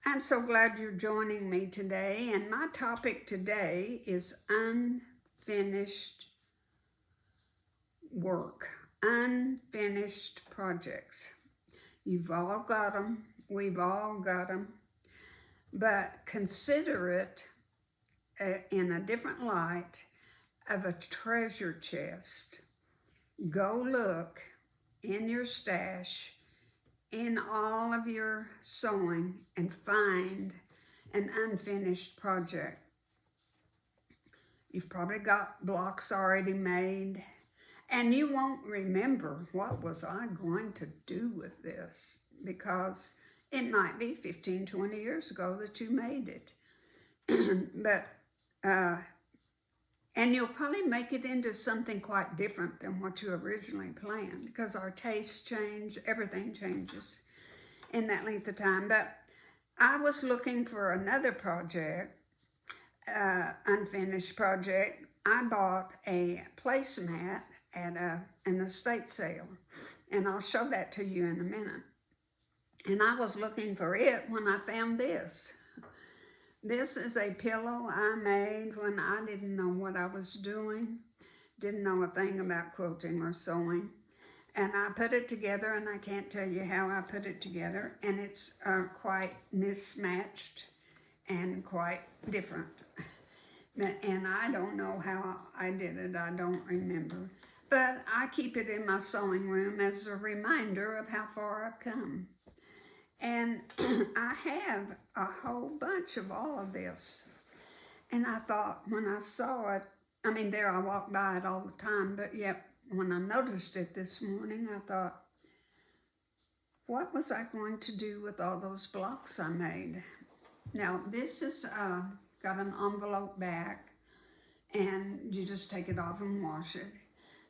I'm so glad you're joining me today, and my topic today is unfinished work, unfinished projects. You've all got them, we've all got them, but consider it in a different light of a treasure chest. Go look in your stash, in all of your sewing, and find an unfinished project. You've probably got blocks already made, and you won't remember what was I going to do with this, because it might be 15, 20 years ago that you made it. And you'll probably make it into something quite different than what you originally planned, because our tastes change, everything changes in that length of time. But I was looking for another project, unfinished project. I bought a placemat at an estate sale, and I'll show that to you in a minute. And I was looking for it when I found this. This is a pillow I made when I didn't know what I was doing, didn't know a thing about quilting or sewing. And I put it together, and I can't tell you how I put it together. And it's quite mismatched and quite different. And I don't know how I did it, I don't remember. But I keep it in my sewing room as a reminder of how far I've come. And I have a whole bunch of all of this. And I thought when I saw it, there I walk by it all the time, but yet when I noticed it this morning, I thought, what was I going to do with all those blocks I made? Now, this is got an envelope back, and you just take it off and wash it.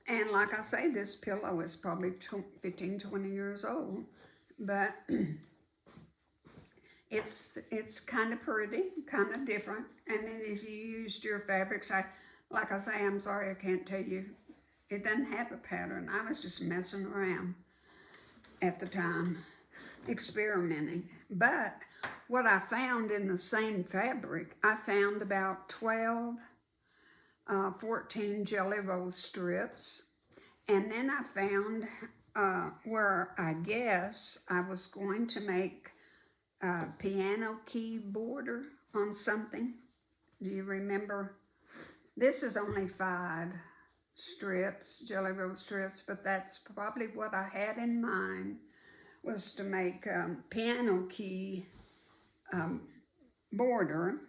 And like I say, this pillow is probably 15, 20 years old, but it's kind of pretty, kind of different. And then if you used your fabrics, like I say, I'm sorry I can't tell you. It doesn't have a pattern. I was just messing around at the time, experimenting. But what I found in the same fabric, I found about 12, 14 jelly roll strips. And then I found where I guess I was going to make a piano key border on something. Do you remember? This is only 5 strips, jelly roll strips, but that's probably what I had in mind, was to make a piano key border.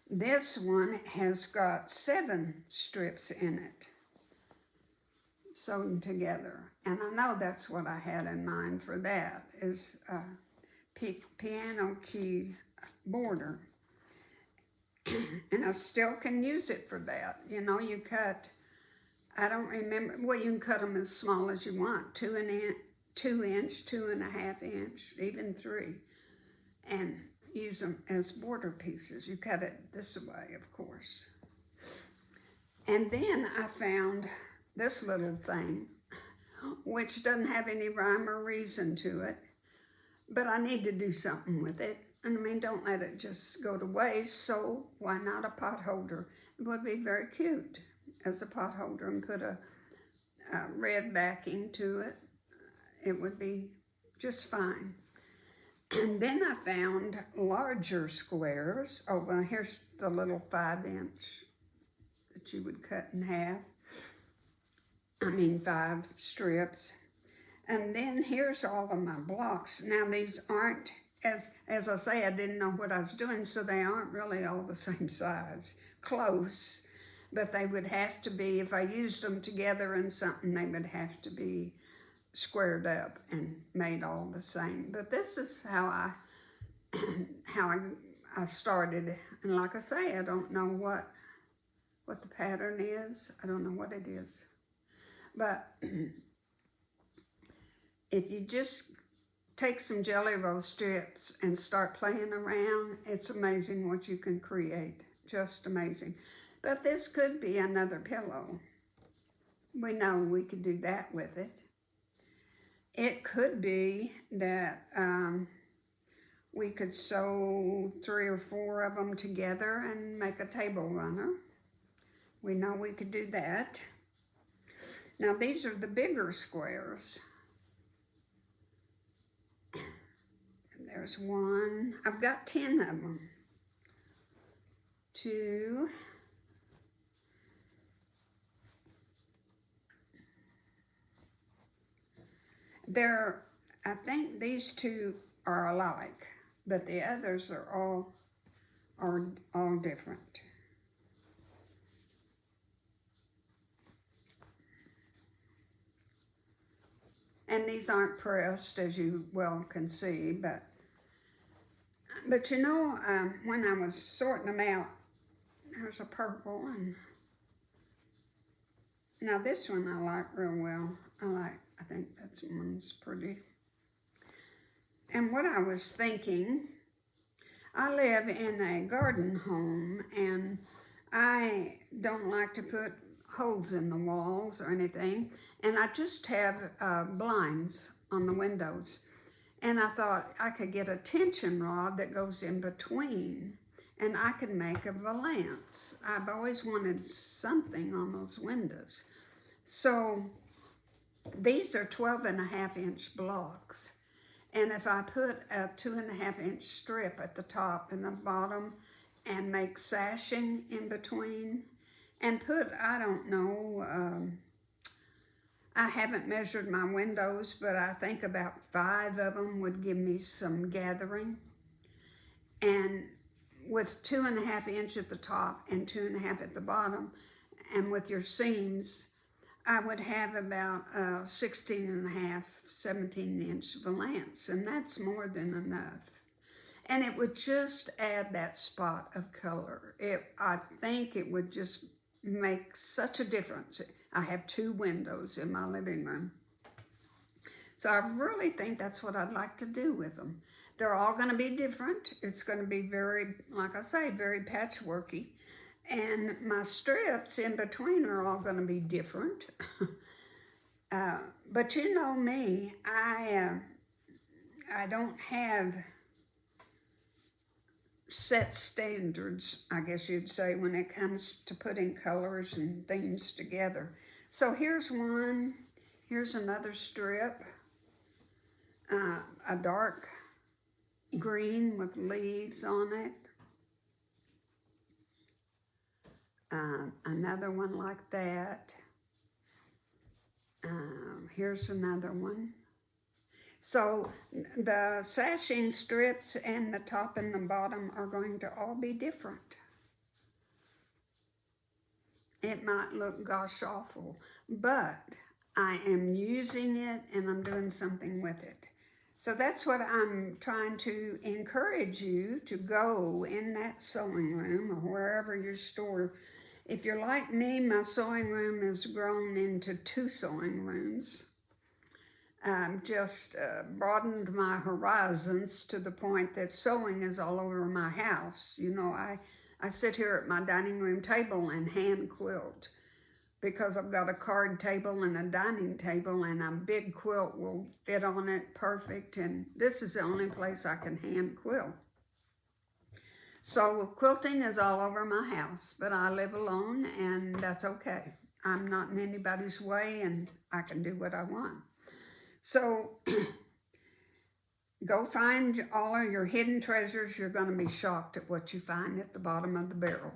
This one has got 7 strips in it, sewn together. And I know that's what I had in mind for that, is a piano key border. And I still can use it for that. You know, you cut, I don't remember, well, you can cut them as small as you want, 2 inch, 2.5 inch, even 3, and use them as border pieces. You cut it this way, of course. And then I found this little thing, which doesn't have any rhyme or reason to it, but I need to do something with it. And don't let it just go to waste, so why not a pot holder? It would be very cute as a pot holder, and put a red backing to it. It would be just fine. And then I found larger squares. Oh, well, here's the little 5 inch that you would cut in half. 5 strips. And then here's all of my blocks. Now these aren't, as I say, I didn't know what I was doing, so they aren't really all the same size. Close, but they would have to be, if I used them together in something, they would have to be squared up and made all the same. But this is how I started. And like I say, I don't know what the pattern is. I don't know what it is. But if you just take some jelly roll strips and start playing around, it's amazing what you can create. Just amazing. But this could be another pillow. We know we could do that with it. It could be that we could sew 3 or 4 of them together and make a table runner. We know we could do that. Now these are the bigger squares. There's 1. I've got 10 of them. 2. I think these 2 are alike, but the others are all different. And these aren't pressed, as you well can see, but you know, when I was sorting them out, there's a purple one. Now this one I like real well. I think that one's pretty. And what I was thinking, I live in a garden home, and I don't like to put holes in the walls or anything, and I just have blinds on the windows. And I thought I could get a tension rod that goes in between, and I could make a valance. I've always wanted something on those windows. So these are 12.5-inch blocks. And if I put a 2.5-inch strip at the top and the bottom and make sashing in between and put, I don't know, I haven't measured my windows, but I think about 5 of them would give me some gathering. And with 2.5 inch at the top and 2.5 at the bottom, and with your seams, I would have about 16.5, 17-inch valance, and that's more than enough. And it would just add that spot of color. I think it would just make such a difference. I have 2 windows in my living room. So I really think that's what I'd like to do with them. They're all going to be different. It's going to be very, like I say, very patchworky. And my strips in between are all going to be different. But you know me, I don't have set standards, I guess you'd say, when it comes to putting colors and things together. So here's one. Here's another strip. A dark green with leaves on it. Another one like that. Here's another one. So the sashing strips and the top and the bottom are going to all be different. It might look gosh awful, but I am using it and I'm doing something with it. So that's what I'm trying to encourage you to go in that sewing room or wherever you store. If you're like me, my sewing room has grown into 2 sewing rooms. Just broadened my horizons to the point that sewing is all over my house. You know, I sit here at my dining room table and hand quilt because I've got a card table and a dining table, and a big quilt will fit on it perfect, and this is the only place I can hand quilt. So quilting is all over my house, but I live alone, and that's okay. I'm not in anybody's way, and I can do what I want. So go find all of your hidden treasures. You're going to be shocked at what you find at the bottom of the barrel.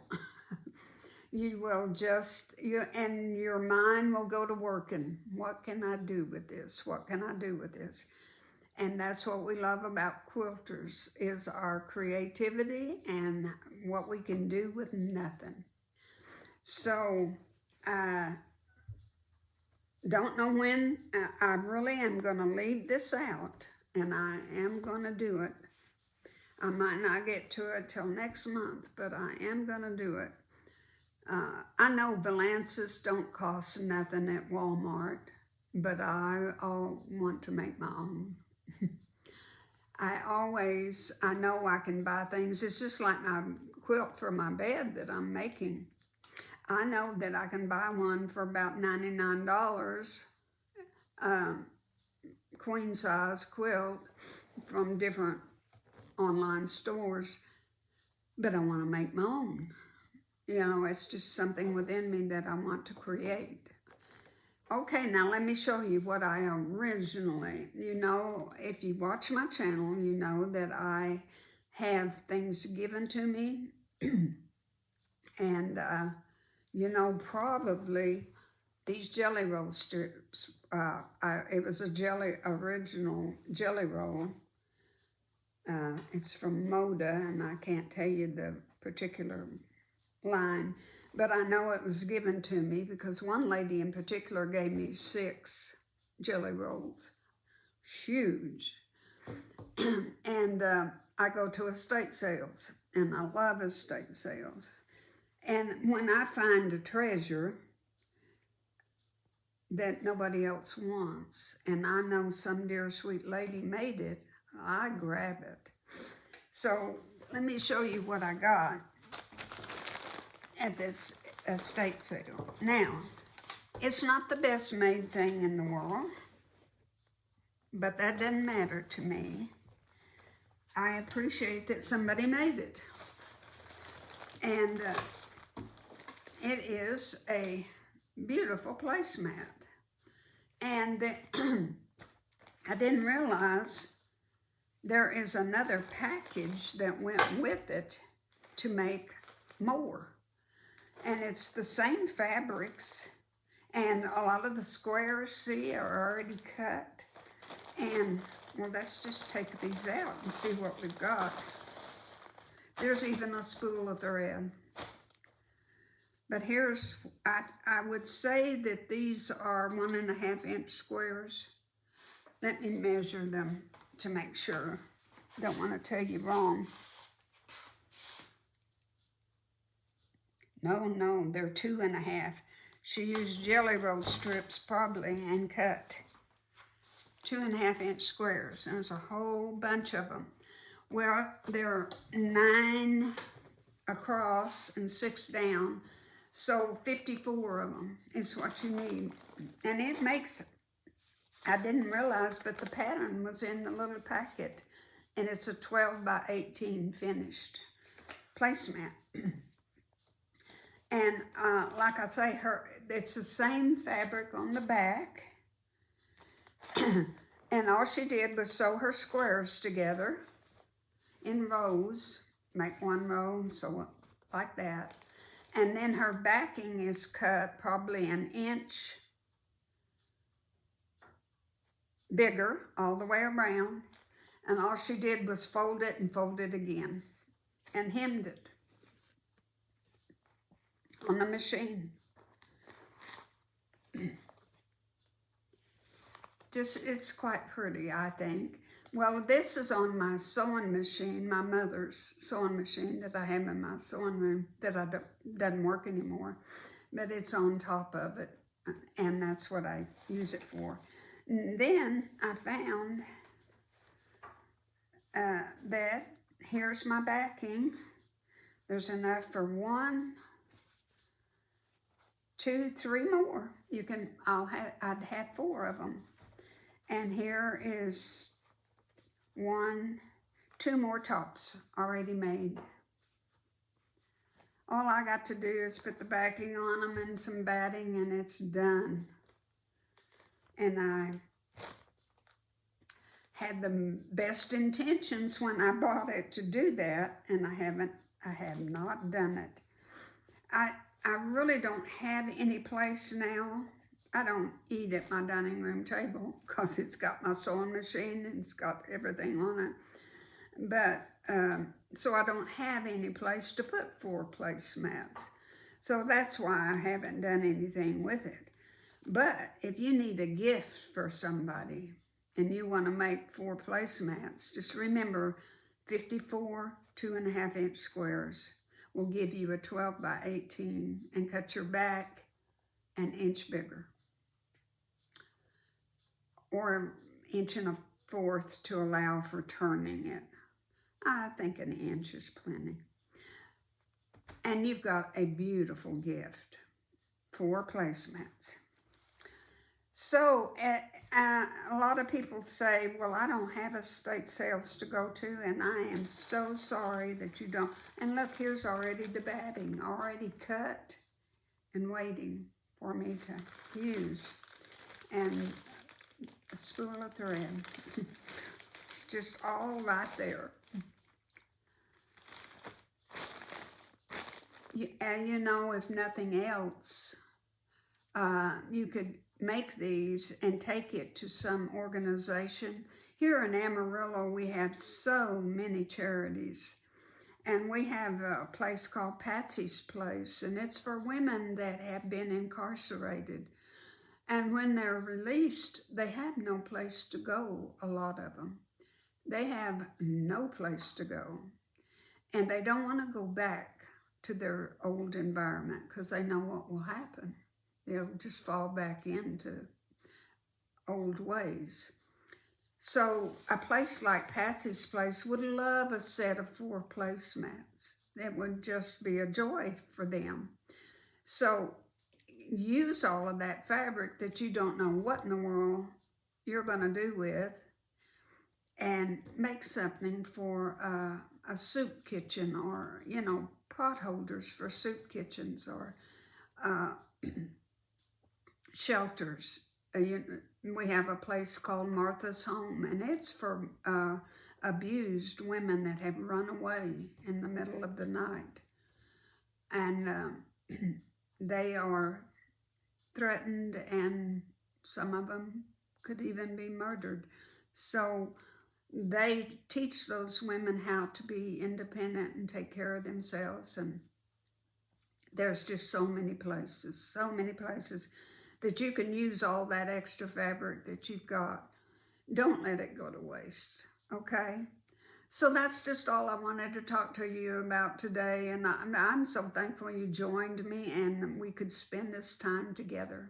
You will just, and your mind will go to working. What can I do with this? What can I do with this? And that's what we love about quilters, is our creativity and what we can do with nothing. So, don't know when. I really am going to leave this out, and I am going to do it. I might not get to it till next month, but I am going to do it. I know valances don't cost nothing at Walmart, but I want to make my own. I know I can buy things. It's just like my quilt for my bed that I'm making. I know that I can buy one for about $99, queen size quilt from different online stores, but I want to make my own. You know, it's just something within me that I want to create. Okay, now let me show you what I originally, you know, if you watch my channel, you know that I have things given to me. And, you know, probably these jelly roll strips, it was a original jelly roll. It's from Moda, and I can't tell you the particular line, but I know it was given to me because one lady in particular gave me 6 jelly rolls, huge. And I go to estate sales, and I love estate sales. And when I find a treasure that nobody else wants, and I know some dear sweet lady made it, I grab it. So let me show you what I got at this estate sale. Now, it's not the best made thing in the world, but that doesn't matter to me. I appreciate that somebody made it. And it is a beautiful placemat. And I didn't realize there is another package that went with it to make more. And it's the same fabrics, and a lot of the squares, see, are already cut. And, well, let's just take these out and see what we've got. There's even a spool of thread. But here's, I would say that these are 1.5 inch squares. Let me measure them to make sure. Don't want to tell you wrong. No, they're 2.5. She used jelly roll strips probably and cut 2.5 inch squares. There's a whole bunch of them. Well, there are 9 across and 6 down. So 54 of them is what you need. And it makes, I didn't realize, but the pattern was in the little packet. And it's a 12 by 18 finished placemat. And like I say, it's the same fabric on the back. And all she did was sew her squares together in rows. Make one row and sew it like that. And then her backing is cut probably 1 inch bigger all the way around. And all she did was fold it and fold it again and hemmed it on the machine. It's quite pretty, I think. Well, this is on my sewing machine, my mother's sewing machine that I have in my sewing room that doesn't work anymore. But it's on top of it, and that's what I use it for. And then I found that here's my backing. There's enough for 1, 2, 3 more. I'd have 4 of them. And here is 1, 2 more tops already made. All I got to do is put the backing on them and some batting, and it's done. And I had the best intentions when I bought it to do that, and I have not done it. I really don't have any place now. I don't eat at my dining room table because it's got my sewing machine and it's got everything on it. But, so I don't have any place to put 4 placemats. So that's why I haven't done anything with it. But if you need a gift for somebody and you want to make 4 placemats, just remember 54 2.5 inch squares will give you a 12 by 18 and cut your back 1 inch bigger. Or 1 1/4 to allow for turning it. I think 1 inch is plenty. And you've got a beautiful gift, 4 placemats. So A lot of people say, well, I don't have estate sales to go to, and I am so sorry that you don't. And look, here's already the batting, already cut and waiting for me to use. And a spool of thread. It's just all right there. And you know, if nothing else, you could make these and take it to some organization. Here in Amarillo, we have so many charities. And we have a place called Patsy's Place, and it's for women that have been incarcerated. And when they're released, they have no place to go, a lot of them. They have no place to go. And they don't want to go back to their old environment because they know what will happen. They'll just fall back into old ways. So a place like Patsy's Place would love a set of 4 placemats. It would just be a joy for them. So use all of that fabric that you don't know what in the world you're going to do with, and make something for a soup kitchen, or, you know, pot holders for soup kitchens, or shelters. We have a place called Martha's Home, and it's for abused women that have run away in the middle of the night. And they are threatened, and some of them could even be murdered. So they teach those women how to be independent and take care of themselves. And there's just so many places that you can use all that extra fabric that you've got. Don't let it go to waste, okay? So that's just all I wanted to talk to you about today, and I'm so thankful you joined me and we could spend this time together.